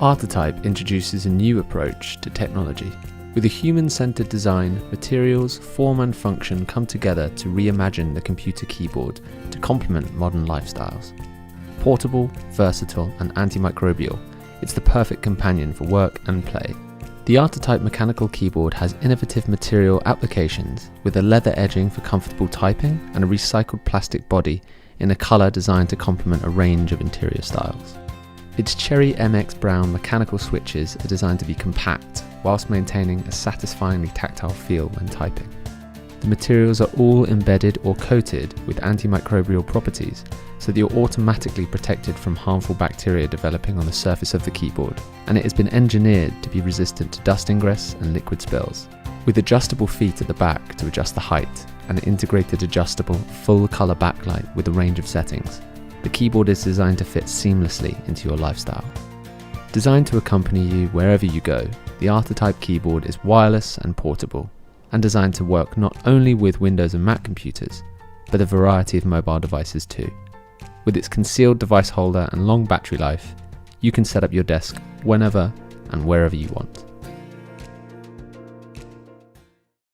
Artetype introduces a new approach to technology. With a human-centered design, materials, form and function come together to reimagine the computer keyboard to complement modern lifestyles. Portable, versatile and antimicrobial, it's the perfect companion for work and play. The Artētype mechanical keyboard has innovative material applications with a leather edging for comfortable typing and a recycled plastic body in a colour designed to complement a range of interior styles. Its Cherry MX Brown mechanical switches are designed to be compact whilst maintaining a satisfyingly tactile feel when typing. The materials are all embedded or coated with antimicrobial properties so that you're automatically protected from harmful bacteria developing on the surface of the keyboard, and it has been engineered to be resistant to dust ingress and liquid spills. With adjustable feet at the back to adjust the height and an integrated adjustable full colour backlight with a range of settings, the keyboard is designed to fit seamlessly into your lifestyle. Designed to accompany you wherever you go, the Artētype keyboard is wireless and portable, and designed to work not only with Windows and Mac computers, but a variety of mobile devices too. With its concealed device holder and long battery life, you can set up your desk whenever and wherever you want.